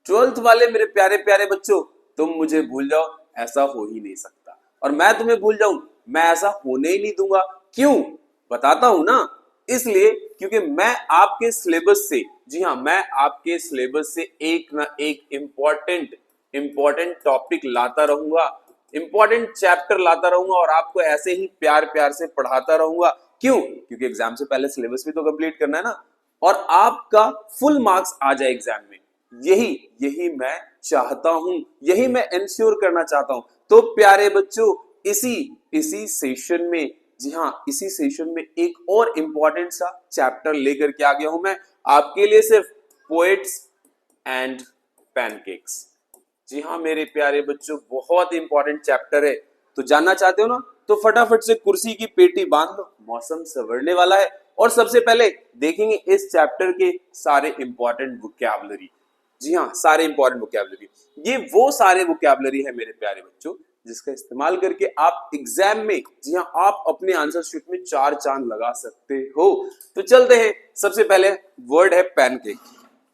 Twelfth वाले मेरे प्यारे प्यारे बच्चों, तुम मुझे भूल जाओ, ऐसा हो ही नहीं सकता। और मैं तुम्हें भूल जाऊं, मैं ऐसा होने ही नहीं दूंगा। क्यों? बताता हूं ना। इसलिए क्योंकि मैं आपके सिलेबस से, जी हाँ, मैं आपके सिलेबस से एक ना एक इंपॉर्टेंट इंपॉर्टेंट टॉपिक लाता रहूंगा, इंपॉर्टेंट चैप्टर लाता रहूंगा और आपको ऐसे ही प्यार प्यार से पढ़ाता रहूंगा। क्यों? क्योंकि एग्जाम से पहले सिलेबस भी तो कंप्लीट करना है ना, और आपका फुल मार्क्स आ जाए एग्जाम में। यही यही मैं चाहता हूं, यही मैं इंश्योर करना चाहता हूं। तो प्यारे बच्चों, इसी इसी सेशन में, जी हाँ, इसी सेशन में एक और इंपॉर्टेंट सा चैप्टर लेकर के आ गया हूं मैं आपके लिए, सिर्फ पोएट्स एंड पैनकेक्स। जी हाँ मेरे प्यारे बच्चों, बहुत इंपॉर्टेंट चैप्टर है। तो जानना चाहते हो ना, तो फटाफट से कुर्सी की पेटी बांध लो, मौसम सवरने वाला है। और सबसे पहले देखेंगे इस चैप्टर के सारे इंपॉर्टेंट वोकैबुलरी। जी हाँ, सारे इंपॉर्टेंट वोकैबुलरी। ये वो सारे वोकैबुलरी है मेरे प्यारे बच्चों, जिसका इस्तेमाल करके आप एग्जाम में, जी हाँ, आप अपने आंसर शीट में चार चांद लगा सकते हो। तो चलते हैं। सबसे पहले वर्ड है पैनकेक।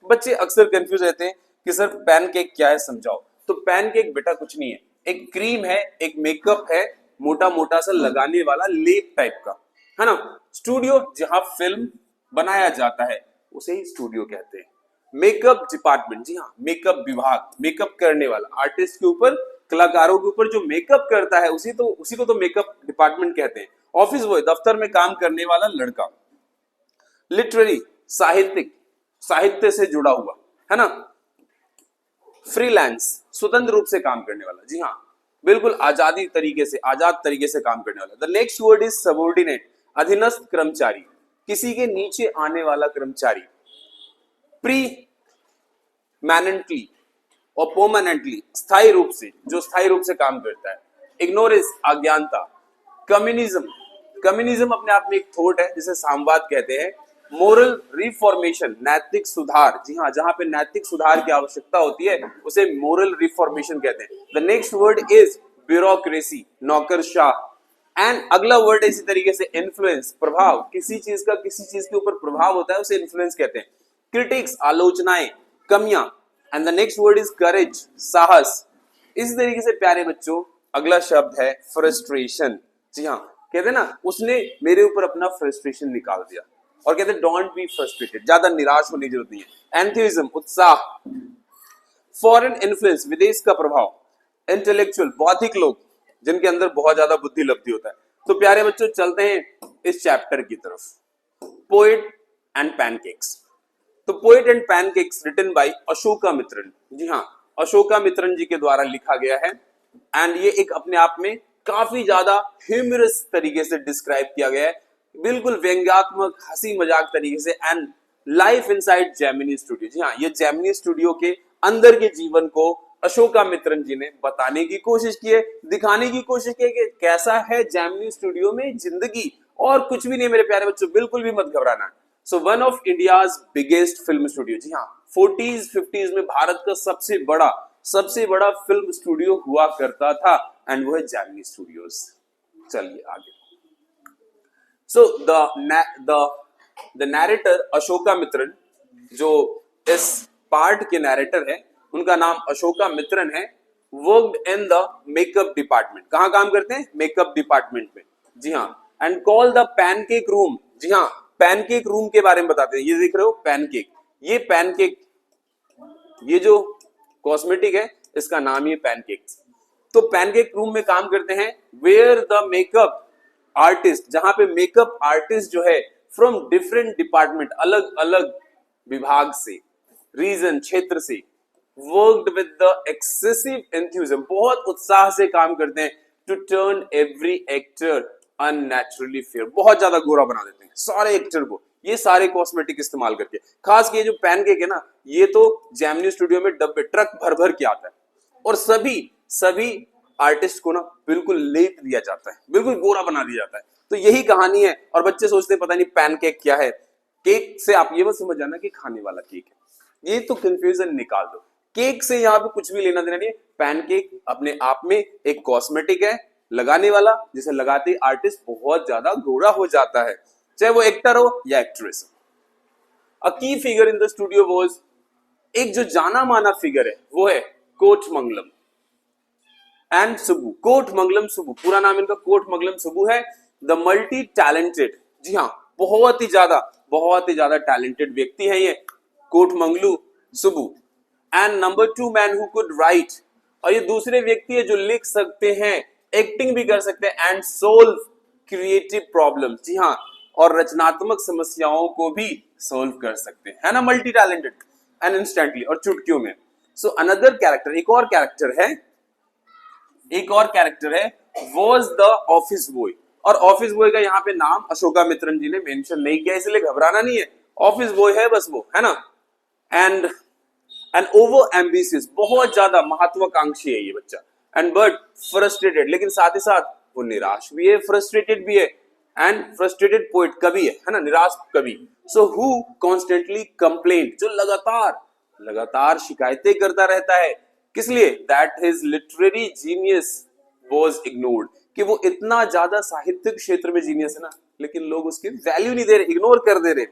बच्चे अक्सर कंफ्यूज रहते हैं कि सर पैनकेक क्या है, समझाओ। तो पैनकेक बेटा कुछ नहीं है, एक क्रीम है, एक मेकअप है, मोटा मोटा सा लगाने वाला लेप टाइप का, है ना। स्टूडियो जहां फिल्म बनाया जाता है उसे ही स्टूडियो कहते हैं। मेकअप डिपार्टमेंट, जी हाँ, मेकअप विभाग, मेकअप करने वाला, आर्टिस्ट के ऊपर, कलाकारों के ऊपर जो मेकअप करता है उसी को तो मेकअप डिपार्टमेंट कहते हैं। ऑफिस बॉय, दफ्तर में काम करने वाला लड़का। लिटरेरी, साहित्यिक, साहित्य से जुड़ा हुआ, है ना। फ्रीलांस, स्वतंत्र रूप से काम करने वाला, जी हाँ, बिल्कुल आजादी तरीके से, आजाद तरीके से काम करने वाला। The next word is subordinate, अधीनस्थ कर्मचारी, किसी के नीचे आने वाला कर्मचारी। प्री मैनेंटली और परमानेंटली, स्थायी रूप से, जो स्थायी रूप से काम करता है। इग्नोरेंस, अज्ञानता। कम्युनिज्म, कम्युनिज्म अपने आप में एक थॉट है जिसे सामवाद कहते हैं। मोरल रिफॉर्मेशन, नैतिक सुधार, जी हाँ, जहां पे नैतिक सुधार की आवश्यकता होती है उसे मोरल रिफॉर्मेशन कहते हैं। The next word is bureaucracy, नौकरशाह। एंड अगला वर्ड इसी तरीके से इन्फ्लुएंस, प्रभाव, किसी चीज का किसी चीज के ऊपर प्रभाव होता है उसे इन्फ्लुएंस कहते हैं। क्रिटिक्स, आलोचनाएं, कमियां। And the next word is करेज, साहस। इसी तरीके से प्यारे बच्चों अगला शब्द है फ्रस्ट्रेशन। जी हाँ, कहते हैं ना, उसने मेरे ऊपर अपना फ्रस्ट्रेशन निकाल दिया। और कहते हैं डोंट बी फ्रस्ट्रेटेड, ज्यादा निराश होने की जरूरत नहीं है। एंथुसिज्म, उत्साह। फॉरेन इन्फ्लुएंस, विदेश का प्रभाव। इंटेलेक्चुअल, बौद्धिक लोग जिनके अंदर बहुत ज्यादा बुद्धि लब्धि होता है। तो प्यारे बच्चों चलते हैं इस चैप्टर की तरफ। Poet and pancakes. तो poet and pancakes written by Ashokamitran. जी हाँ, अशोका मित्रन जी के द्वारा लिखा गया है। एंड ये एक अपने आप में काफी ज्यादा ह्यूमरस तरीके से डिस्क्राइब किया गया है, बिल्कुल व्यंग्यात्मक, हंसी मजाक तरीके से। And life inside Gemini studio, जी हाँ, ये जेमिनी स्टूडियो के अंदर के जीवन को अशोका मित्रन जी ने बताने की कोशिश की है, दिखाने की कोशिश की है कि कैसा है जेमिनी स्टूडियो में जिंदगी। और कुछ भी नहीं मेरे प्यारे बच्चों, बिल्कुल भी मत घबराना। So one of India's biggest film studio, जी हाँ, 40s 50s में भारत का सबसे बड़ा फिल्म स्टूडियो हुआ करता था, एंड वो है जेमिनी स्टूडियोज। चलिए आगे। So the narrator Ashoka Mitran, जो इस पार्ट के नैरेटर है उनका नाम अशोका मित्रन है। Worked in the makeup department, कहां काम करते हैं? मेकअप डिपार्टमेंट में, जी हाँ। And call the pancake room, जी हाँ, पैनकेक रूम के बारे में बताते हैं। ये देख रहे हो पैनकेक, ये पैनकेक, ये जो कॉस्मेटिक है इसका नाम ही पैनकेक। तो पैनकेक रूम में काम करते हैं वेयर द मेकअप आर्टिस्ट, जहां पे मेकअप आर्टिस्ट जो है फ्रॉम डिफरेंट डिपार्टमेंट, अलग अलग विभाग से, रीजन, क्षेत्र से, worked with the excessive enthusiasm, बहुत उत्साह से काम करते हैं, to turn every actor unnaturally fair, बहुत ज्यादा गोरा बना देते हैं सारे एक्टर को, ये सारे कॉस्मेटिक इस्तेमाल करके। खास के जो पैनकेक है ना, ये तो जेमिनी स्टूडियो में डब्बे ट्रक भर भर के आता है, और सभी आर्टिस्ट को ना बिल्कुल लेप दिया जाता है, बिल्कुल गोरा बना दिया जाता है। तो यही कहानी है। और बच्चे सोचते हैं पता नहीं पैनकेक क्या है। केक से आप ये मत समझ जाना कि खाने वाला केक है, ये तो कंफ्यूजन निकाल दो। केक से यहाँ पे कुछ भी लेना देना नहीं है। पैनकेक अपने आप में एक कॉस्मेटिक है लगाने वाला, जिसे लगाते ही आर्टिस्ट बहुत ज्यादा गोरा हो जाता है, चाहे वो एक्टर हो या एक्ट्रेस। अ की figure in the studio was एक जो जाना माना फिगर है वो है कोटमंगलम एंड सुब्बू। कोटमंगलम सुब्बू, पूरा नाम इनका कोटमंगलम सुब्बू है। द मल्टी टैलेंटेड, जी हाँ, बहुत ही ज्यादा टैलेंटेड व्यक्ति है ये Kothamangalam Subbu. And number 2 man who could write, और ये दूसरे व्यक्ति है जो लिख सकते हैं, एक्टिंग भी कर सकते हैं, एंड सोल्व क्रिएटिव प्रॉब्लम, जी हाँ, और रचनात्मक समस्याओं को भी सोल्व कर सकते हैं, है ना, मल्टी टैलेंटेड एंड इंस्टेंटली, और चुटकियों में। सो अनदर कैरेक्टर, एक और कैरेक्टर है वॉज द ऑफिस बॉय। और ऑफिस बॉय का यहाँ पे नाम अशोकामित्रन जी ने मेंशन नहीं किया, इसलिए घबराना नहीं है, ऑफिस बॉय है बस वो, है ना। एंड एंड ओवर एम्बिशियस, बहुत ज्यादा महत्वाकांक्षी है ये बच्चा, एंड बट फ्रस्ट्रेटेड, लेकिन साथ ही साथ वो निराश भी है, फ्रस्ट्रेटेड भी है, एंड फ्रस्ट्रेटेड पोएट कवि है ना, निराश कवि। सो हु कॉन्स्टेंटली कंप्लेंट, जो लगातार शिकायतें करता रहता है, किस लिए, that his literary genius was ignored, कि वो इतना ज्यादा साहित्यिक क्षेत्र में जीनियस है ना, लेकिन लोग उसकी वैल्यू नहीं दे रहे, इग्नोर कर दे रहे।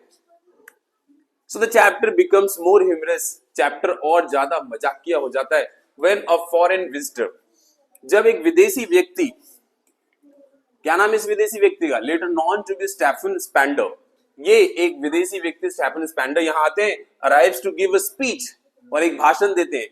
So the chapter becomes more humorous, chapter और ज्यादा मजाकिया हो जाता है। व्हेन अ फॉरेन विजिटर, जब एक विदेशी व्यक्ति, क्या नाम है इस विदेशी व्यक्ति का, later known to be Stephen Spender, ये एक विदेशी व्यक्ति स्टेफन स्पेंडर यहाँ आते हैं, arrives to give a speech, और एक भाषण देते हैं।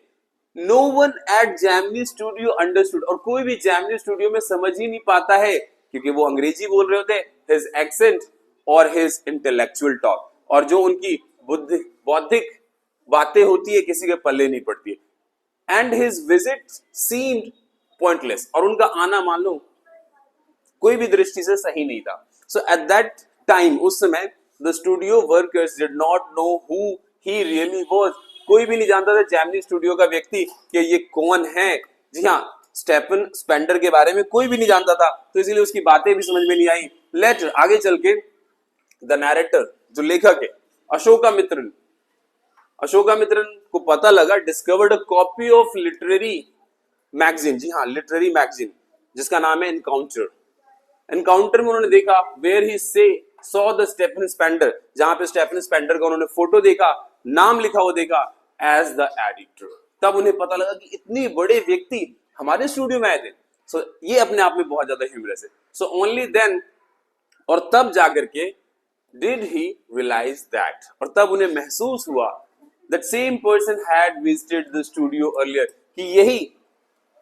No one at Gemini Studio understood, और कोई भी जैमनी स्टूडियो में समझ ही नहीं पाता है, क्योंकि वो अंग्रेजी बोल रहे होते, हिज एक्सेंट और हिज इंटेलेक्चुअल टॉक, और जो उनकी बौद्धिक बातें होती है किसी के पल्ले नहीं पड़ती है। And his visit seemed pointless, और उनका आना मान लो कोई भी दृष्टि से सही नहीं था। सो एट दैट टाइम, उस समय, the studio workers did not know who he really was, कोई भी नहीं जानता था जैमनी स्टूडियो का व्यक्ति कि ये कौन है, जी हाँ, स्टेफन स्पेंडर के बारे में कोई भी नहीं जानता था, तो इसीलिए उसकी बातें भी समझ में नहीं आई। लेटर, आगे चल के, द नैरेटर, जो लेखक है अशोकामित्रन को पता लगा, discovered a copy of literary magazine, जी हाँ, लिटरेरी मैगजीन, जिसका नाम है एनकाउंटर में उन्होंने देखा, वेयर ही से सॉ द स्टेफन स्पेंडर, जहां पे स्टेफन स्पेंडर का उन्होंने फोटो देखा, नाम लिखा हुआ देखा, एज द एडिटर। तब उन्हें पता लगा कि इतने बड़े व्यक्ति हमारे स्टूडियो में आए थे। सो ये अपने आप में बहुत ज्यादा ह्यूमरस है। सो ओनली देन, और तब जाकर के, डिड ही रियलाइज दैट, और तब उन्हें महसूस हुआ, that same person had visited the studio earlier, कि यही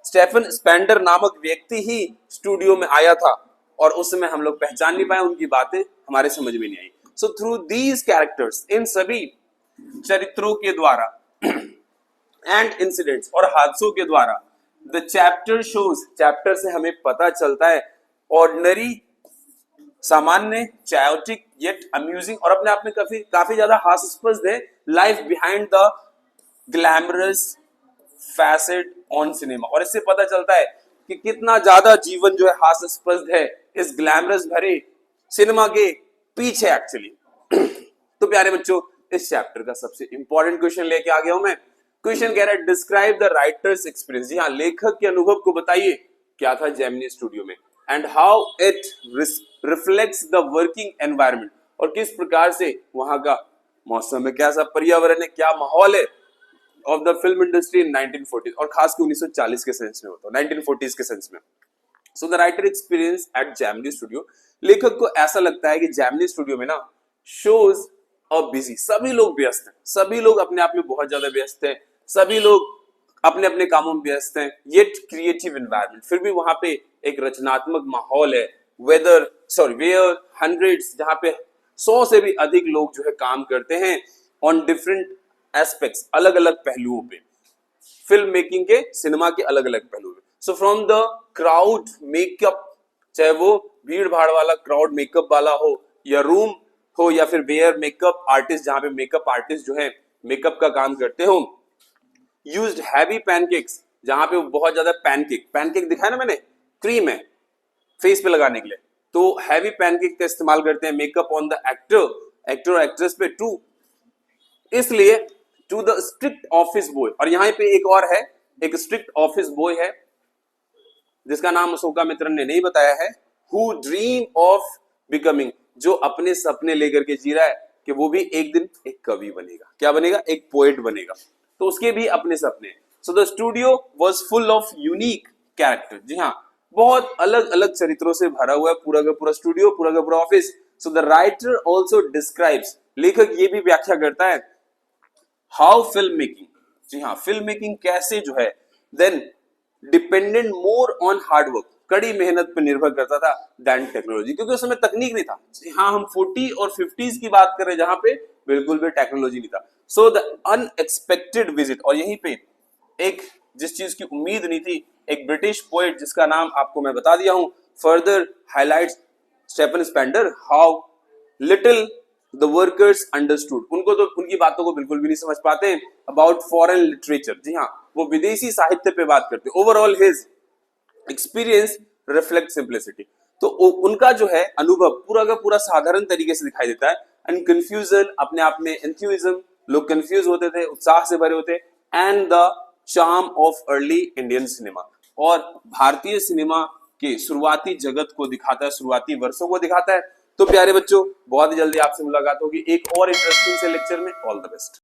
स्टेफन स्पेंडर नामक व्यक्ति ही स्टूडियो में आया था, और उस समय हम लोग पहचान नहीं पाए, उनकी बातें हमारे समझ में नहीं आई। सो थ्रू दीज कैरेक्टर्स, इन सभी चरित्रों के द्वारा एंड इंसिडेंट्स, और हादसों के द्वारा, द चैप्टर शोज, चैप्टर से हमें पता चलता है, ऑर्डिनरी, सामान्य, चायोटिक येट अम्यूजिंग, और अपने आप में काफी ज्यादा हास्यास्पद है, life behind the glamorous facet on cinema, और इससे पता चलता है कि कितना ज्यादा जीवन जो है हास्यास्पद है इस ग्लैमरस भरे सिनेमा के पीछे एक्चुअली। तो प्यारे बच्चों, इस चैप्टर का सबसे इंपॉर्टेंट क्वेश्चन लेके आ गया हूं मैं। क्वेश्चन कह रहा है, डिस्क्राइब द राइटर्स एक्सपीरियंस, जी हाँ, लेखक के अनुभव को बताइए, क्या था जैमनी स्टूडियो में, and how it reflects the working environment, और किस प्रकार से वहां का मौसम है, कैसा पर्यावरण है, क्या माहौल है of the film industry in 1940, और खासकर 1940 के सेंस में होता है, 1940s के सेंस में। So the writer experience eight Gemini studio, लेखक को ऐसा लगता है कि जैमनी स्टूडियो में ना शोज अ बिजी, सभी लोग व्यस्त हैं, सभी लोग अपने आप में बहुत ज्यादा व्यस्त हैं, सभी लोग अपने अपने कामों में व्यस्त हैं, येट क्रिएटिव एनवायरनमेंट, फिर भी वहां पे एक रचनात्मक माहौल है, वेयर हंड्रेड्स, जहां पे 100 से भी अधिक लोग जो है काम करते हैं, ऑन डिफरेंट एस्पेक्ट्स, अलग अलग पहलुओं पे, फिल्म मेकिंग के, सिनेमा के अलग अलग पहलुओं पे। So from the crowd makeup, चाहे वो भीड़ भाड़ वाला क्राउड मेकअप वाला हो, या रूम हो, या फिर वेयर मेकअप आर्टिस्ट, जहां पे मेकअप आर्टिस्ट जो है मेकअप का काम करते हो, यूज्ड हैवी पैनकेक्स, जहां पे बहुत ज्यादा पैनकेक दिखाया ना मैंने, क्रीम है फेस पे लगाने के लिए, तो हैवी पैनकेक का इस्तेमाल करते हैं, मेकअप ऑन द एक्टर और एक्ट्रेस पे, टू, इसलिए to the strict office boy, और यहां पे एक और है, एक स्ट्रिक्ट ऑफिस बॉय है जिसका नाम अशोकामित्रन ने नहीं बताया है, हु ड्रीम ऑफ बिकमिंग, जो अपने सपने लेकर के जी रहा है कि वो भी एक दिन एक कवि बनेगा, क्या बनेगा, एक पोएट बनेगा। तो उसके भी अपने सपने। So the studio was full of unique character. जी हाँ, बहुत अलग अलग चरित्रों से भरा हुआ है पूरा का पूरा स्टूडियो, पूरा का पूरा office. So the writer also describes, लेखक ये भी व्याख्या करता है, हाउ फिल्म मेकिंग, जी हाँ, फिल्म मेकिंग कैसे जो है then dependent more on hard work, कड़ी मेहनत पर निर्भर करता था, दैन टेक्नोलॉजी, क्योंकि उस समय तकनीक नहीं था। जी हाँ, हम 40 और 50s की बात कर रहे हैं जहां पे बिल्कुल भी टेक्नोलॉजी नहीं था। सो द अनएक्सपेक्टेड विजिट, और यहीं पे एक जिस चीज की उम्मीद नहीं थी, एक ब्रिटिश पोएट जिसका नाम आपको मैं बता दिया हूं, further highlights Stephen Spender how little the workers understood, उनको तो उनकी बातों को बिल्कुल भी नहीं समझ पाते, अबाउट फॉरेन लिटरेचर। जी हाँ, वो विदेशी साहित्य पे बात करते। Overall his experience reflect simplicity, तो उनका जो है अनुभव पूरा का पूरा साधारण तरीके से दिखाई देता है। एंड कंफ्यूजन, अपने आप में एंथ्यूजम, लोग कंफ्यूज होते थे, उत्साह से भरे होते, and the charm of early Indian cinema, और भारतीय सिनेमा के शुरुआती जगत को दिखाता है, शुरुआती वर्षों को दिखाता है। तो प्यारे बच्चों, बहुत ही जल्दी आपसे मुलाकात होगी एक और इंटरेस्टिंग से लेक्चर में। All the best.